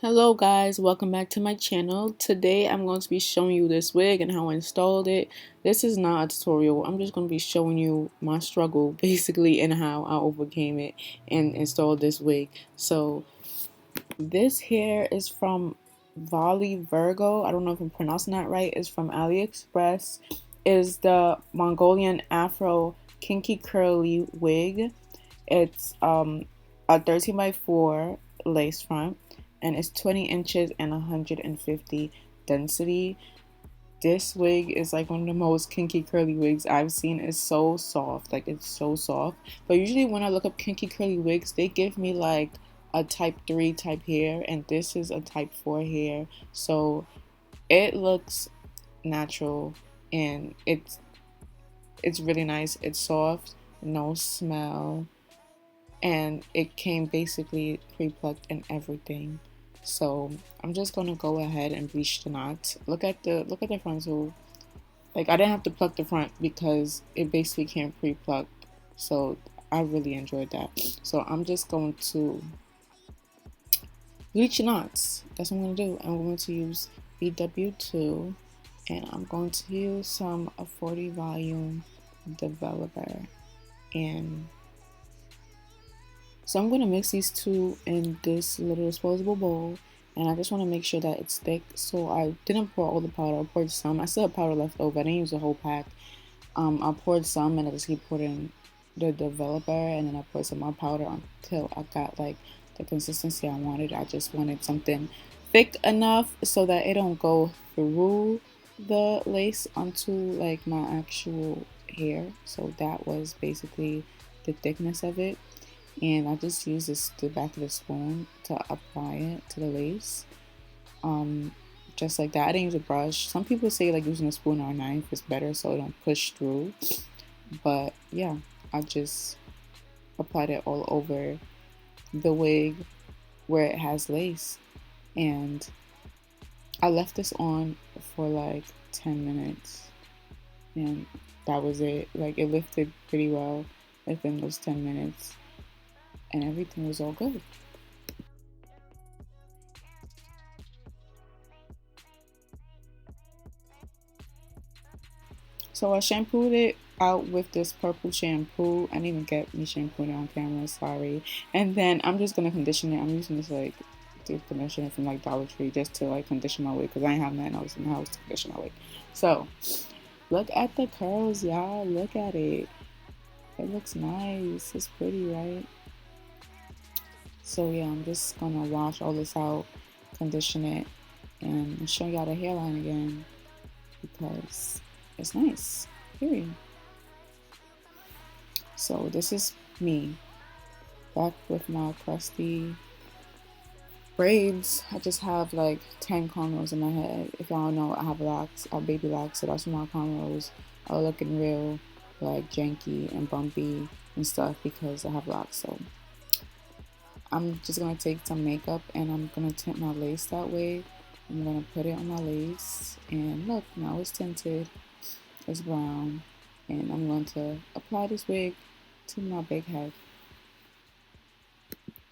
Hello guys, welcome back to my channel. Today I'm going to be showing you this wig and how I installed it. This is not a tutorial. I'm just going to be showing you my struggle basically and how I overcame it and installed this wig. So this hair is from Volys Virgo. I don't know if I'm pronouncing that right. It's from AliExpress. Is the Mongolian Afro Kinky curly wig. It's a 13 by 4 lace front, and it's 20 inches and 150 density. This wig is like one of the most kinky curly wigs I've seen. It's so soft, like it's so soft. But usually when I look up kinky curly wigs, they give me like a type 3 type hair, and this is a type 4 hair. So it looks natural, and it's really nice. It's soft, no smell, and it came basically pre-plucked and everything. So I'm just gonna go ahead and bleach the knots. Look at the frontal. Like, I didn't have to pluck the front because it basically came pre-plucked. So I really enjoyed that. So I'm just going to bleach the knots. That's what I'm gonna do. I'm going to use BW2, and I'm going to use some 40 volume developer. And so I'm going to mix these two in this little disposable bowl, and I just want to make sure that it's thick. So I didn't pour all the powder. I poured some. I still have powder left over. I didn't use the whole pack. I poured some, and I just keep pouring the developer, and then I poured some more powder until I got like the consistency I wanted. I just wanted something thick enough so that it don't go through the lace onto like my actual hair. So that was basically the thickness of it, and I just use the back of the spoon to apply it to the lace. Just like that. I didn't use a brush. Some people say like using a spoon or a knife is better so it don't push through. But yeah, I just applied it all over the wig where it has lace, and I left this on for like 10 minutes, and that was it. Like, it lifted pretty well within those 10 minutes, and everything was all good. So I shampooed it out with this purple shampoo. I didn't even get me shampooed on camera, sorry. And then I'm just gonna condition it. I'm using this like deep conditioner from like Dollar Tree just to like condition my wig because I ain't have nothing else in the house to condition my wig. So look at the curls, y'all. Look at it. It looks nice. It's pretty, right? So yeah, I'm just gonna wash all this out, condition it, and show y'all the hairline again because it's nice. Period. So this is me back with my crusty braids. I just have like 10 cornrows in my head. If y'all know, I have locks, I have baby locks, so that's why my cornrows are looking real like janky and bumpy and stuff because I have locks. So I'm just gonna take some makeup and I'm gonna tint my lace that way. I'm gonna put it on my lace, and look, now it's tinted. It's brown, and I'm going to apply this wig to my big head.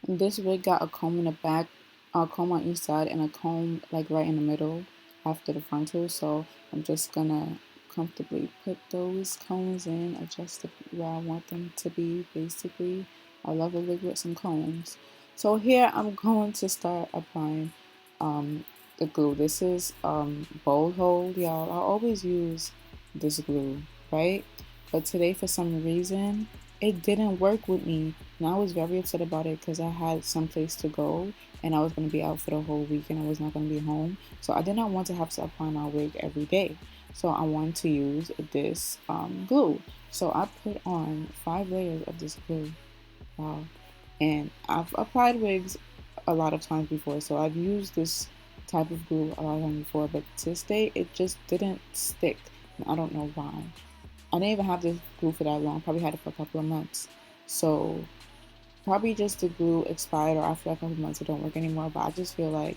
And this wig got a comb in the back, a comb on each side, and a comb like right in the middle after the frontal. So I'm just gonna comfortably put those combs in, adjust it where I want them to be. Basically, I love a wig with some combs. So here I'm going to start applying the glue. This is Bold Hold, y'all. I always use this glue, right? But today, for some reason, it didn't work with me, and I was very upset about it because I had someplace to go and I was going to be out for the whole week and I was not going to be home. So I did not want to have to apply my wig every day. So I wanted to use this glue. So I put on 5 layers of this glue. Wow. And I've applied wigs a lot of times before, so I've used this type of glue a lot of times before, but to this day it just didn't stick. And I don't know why. I didn't even have this glue for that long. Probably had it for a couple of months. So probably just the glue expired, or after a couple of months it don't work anymore. But I just feel like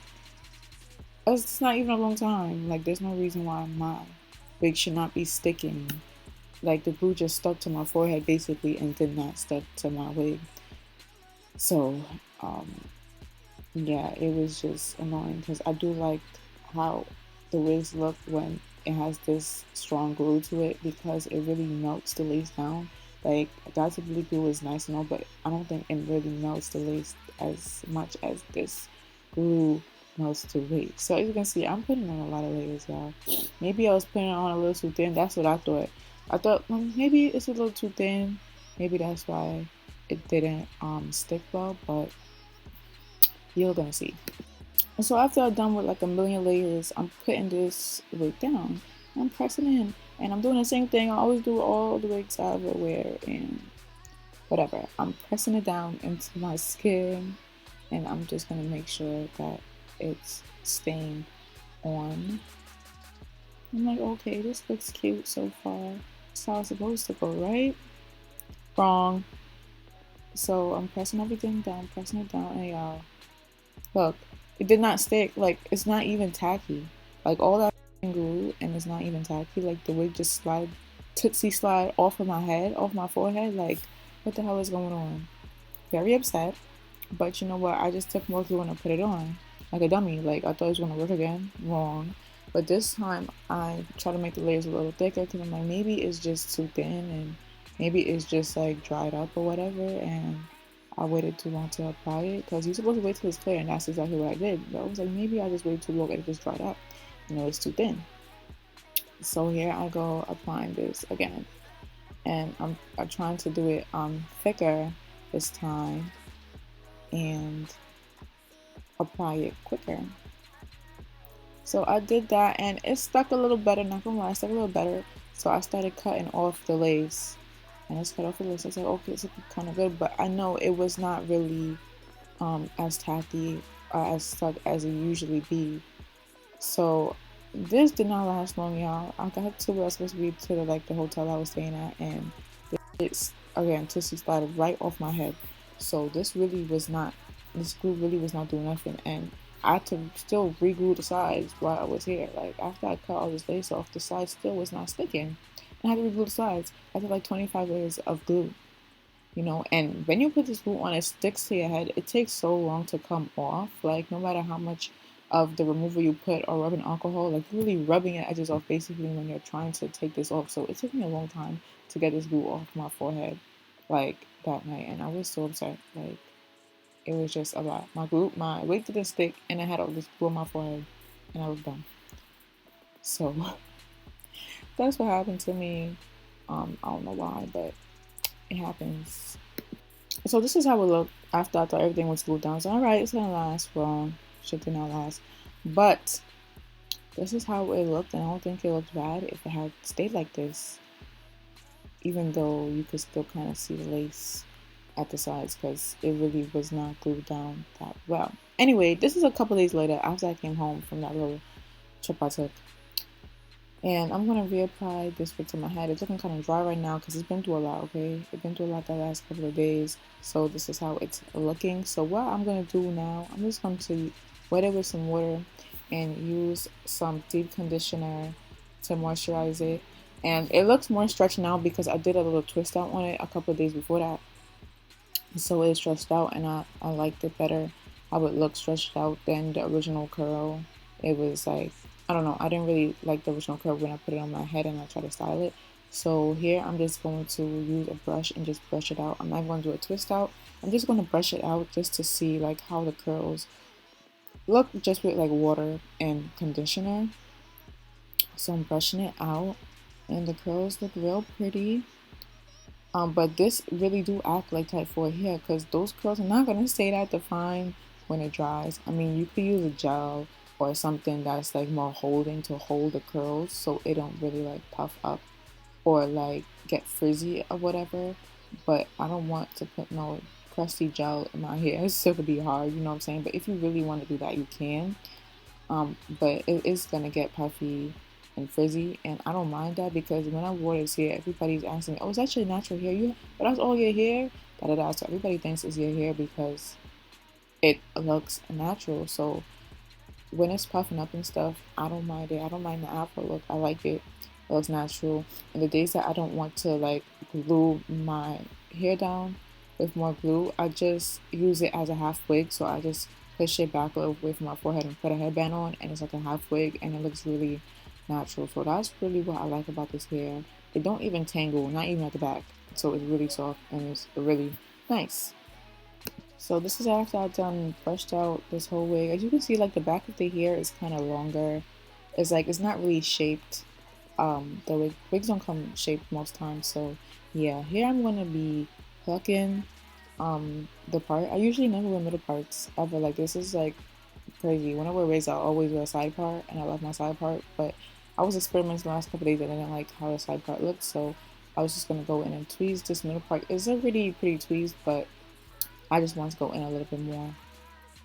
it's not even a long time. Like, there's no reason why my wig should not be sticking. Like, the glue just stuck to my forehead basically and did not stick to my wig. So yeah, it was just annoying because I do like how the wigs look when it has this strong glue to it because it really melts the lace down. Like Dr. Blue glue is nice and all, but I don't think it really melts the lace as much as this glue melts the wig. So as you can see, I'm putting on a lot of layers, y'all. Maybe I was putting it on a little too thin. That's what I thought. I thought maybe it's a little too thin. Maybe that's why it didn't stick well, but you're gonna see. And so after I'm done with like a million layers, I'm putting this wig down. I'm pressing in. And I'm doing the same thing I always do with all the wigs I ever wear and whatever. I'm pressing it down into my skin and I'm just gonna make sure that it's staying on. I'm like, okay, this looks cute so far. That's how it's supposed to go, right? Wrong. So I'm pressing everything down, pressing it down, and y'all, look, it did not stick. Like, it's not even tacky. Like, all that glue, and it's not even tacky. Like, the wig just tootsie slide off of my head, off my forehead. Like, what the hell is going on? Very upset. But you know what? I just took more glue and I put it on. Like a dummy. Like, I thought it was going to work again. Wrong. But this time, I try to make the layers a little thicker because I'm like, maybe it's just too thin and maybe it's just like dried up or whatever. And I waited too long to apply it because you're supposed to wait till it's clear, and that's exactly what I did. But I was like, maybe I just waited too long and it just dried up. You know, it's too thin. So here I go applying this again, and I'm trying to do it thicker this time and apply it quicker. So I did that, and it stuck a little better. Not gonna lie, it stuck a little better. So I started cutting off the lace, and I cut off the lace. I was like, okay, it's looking kind of good, but I know it was not really as tacky or as stuck as it usually be. So this did not last long, y'all. I got to where I was supposed to be to the hotel I was staying at, and it's again Tootsie slided right off my head. So this glue really was not doing nothing, and I had to still re-glue the sides while I was here. Like after I cut all this lace off, the sides still was not sticking. I had to re-glue the sides. I did like 25 layers of glue, you know. And when you put this glue on, it sticks to your head. It takes so long to come off. Like no matter how much of the remover you put or rubbing alcohol, like you're really rubbing your edges off basically when you're trying to take this off. So it took me a long time to get this glue off my forehead, like that night, and I was so upset. Like it was just a lot. My wig didn't stick, and I had all this glue on my forehead, and I was done. So that's what happened to me. I don't know why, but it happens. So this is how it looked after I thought everything was glued down. So alright, it's gonna last. Wrong. Shit did not last. But this is how it looked, and I don't think it looked bad if it had stayed like this. Even though you could still kind of see the lace at the sides because it really was not glued down that well. Anyway, this is a couple days later after I came home from that little trip I took. And I'm going to reapply this wig to my head. It's looking kind of dry right now because it's been through a lot, okay? It's been through a lot the last couple of days. So this is how it's looking. So what I'm going to do now, I'm just going to wet it with some water and use some deep conditioner to moisturize it. And it looks more stretched now because I did a little twist out on it a couple of days before that. So it's stretched out, and I liked it better how it looked stretched out than the original curl. It was like, I don't know, I didn't really like the original curl when I put it on my head and I tried to style it. So here I'm just going to use a brush and just brush it out. I'm not going to do a twist out. I'm just going to brush it out just to see like how the curls look just with like water and conditioner. So I'm brushing it out and the curls look real pretty. But this really do act like type 4 hair because those curls are not gonna stay that defined when it dries. I mean, you could use a gel or something that's like more holding to hold the curls so it don't really like puff up or like get frizzy or whatever. But I don't want to put no crusty gel in my hair. It's still gonna be hard, you know what I'm saying? But if you really want to do that, you can. But it is gonna get puffy and frizzy, and I don't mind that because when I wore this hair, everybody's asking me, "Oh, is that your natural hair? But that's all your hair?" Da da da. So everybody thinks it's your hair because it looks natural. So when it's puffing up and stuff, I don't mind it. I don't mind the Afro look. I like it. It looks natural. And the days that I don't want to like glue my hair down with more glue, I just use it as a half wig. So I just push it back away from my forehead and put a headband on, and it's like a half wig, and it looks really natural. So that's really what I like about this hair. It don't even tangle, not even at the back. So it's really soft and it's really nice. So this is after I've done brushed out this whole wig. As you can see, like the back of the hair is kind of longer. It's like it's not really shaped. The wigs don't come shaped most times. So yeah, here I'm gonna be plucking the part. I usually never wear middle parts ever. Like this is like crazy. When I wear wigs, I always wear a side part, and I love my side part. But I was experimenting the last couple days, and I didn't like how the side part looked, so I was just gonna go in and tweeze this middle part. It's already pretty tweezed, but I just want to go in a little bit more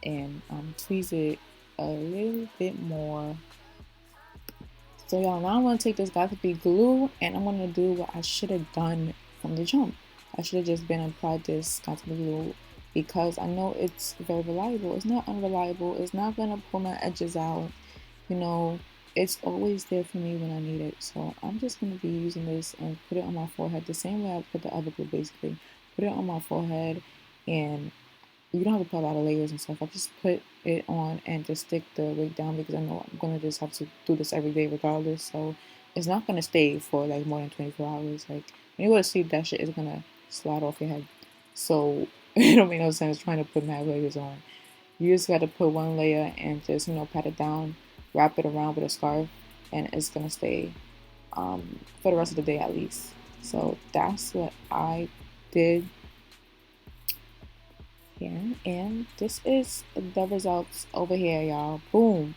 and tweeze it a little bit more. So y'all, now I'm gonna take this Got to Be glue, and I'm gonna do what I should have done from the jump. I should have just been applied this Got to Be glue because I know it's very reliable. It's not unreliable. It's not gonna pull my edges out. You know, it's always there for me when I need it. So I'm just gonna be using this and put it on my forehead the same way I put the other glue. Basically, put it on my forehead, and you don't have to put a lot of layers and stuff. I just put it on and just stick the wig down because I know I'm gonna just have to do this every day regardless. So it's not gonna stay for like more than 24 hours. Like when you go to sleep, that shit is gonna slide off your head. So it don't make no sense trying to put mad layers on. You just gotta put one layer and just pat it down, wrap it around with a scarf, and it's gonna stay for the rest of the day at least. So that's what I did here, and this is the results over here, y'all. Boom.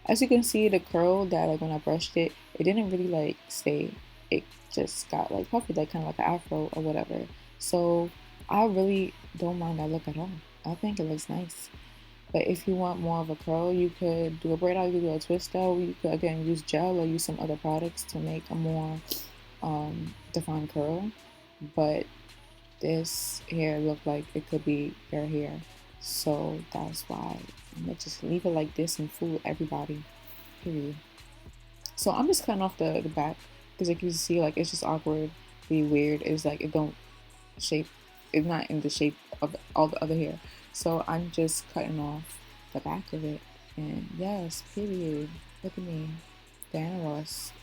As you can see, the curl that like when I brushed it, it didn't really like stay. It just got like puffy, like kind of like an afro or whatever. So I really don't mind that look at all. I think it looks nice. But if you want more of a curl, you could do a braid out, you could do a twist out, you could again use gel or use some other products to make a more defined curl. But this hair looked like it could be your hair, so that's why I'm gonna just leave it like this and fool everybody, period. So I'm just cutting off the back because like you can see, like it's just awkwardly weird. It's like it don't shape, it's not in the shape of all the other hair, so I'm just cutting off the back of it. And yes, period, look at me, Diana Ross.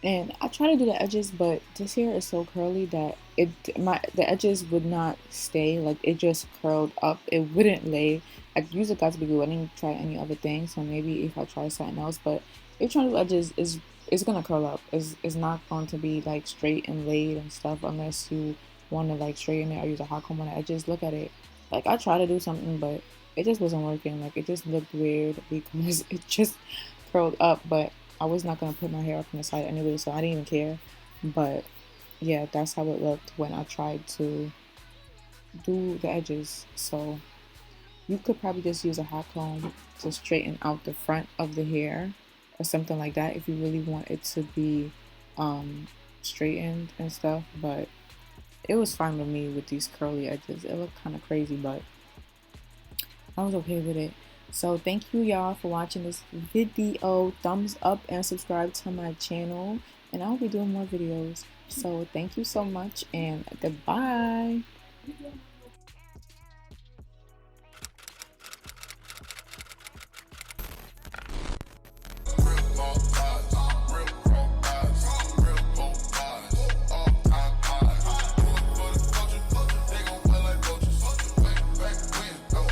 And I try to do the edges, but this hair is so curly that the edges would not stay. Like it just curled up. It wouldn't lay. I use a Got to Be glue. I didn't try any other thing, so maybe if I try something else. But if trying to do edges, is it's gonna curl up. Is not going to be like straight and laid and stuff unless you want to like straighten it or use a hot comb on the edges. Look at it. Like I tried to do something, but it just wasn't working. Like it just looked weird because it just curled up. But I was not gonna put my hair up on the side anyway, so I didn't even care. But yeah, that's how it looked when I tried to do the edges. So you could probably just use a hot comb to straighten out the front of the hair or something like that if you really want it to be straightened and stuff. But it was fine with me with these curly edges. It looked kind of crazy, but I was okay with it. So thank you y'all for watching this video. Thumbs up and subscribe to my channel, and I'll be doing more videos. So thank you so much, and goodbye.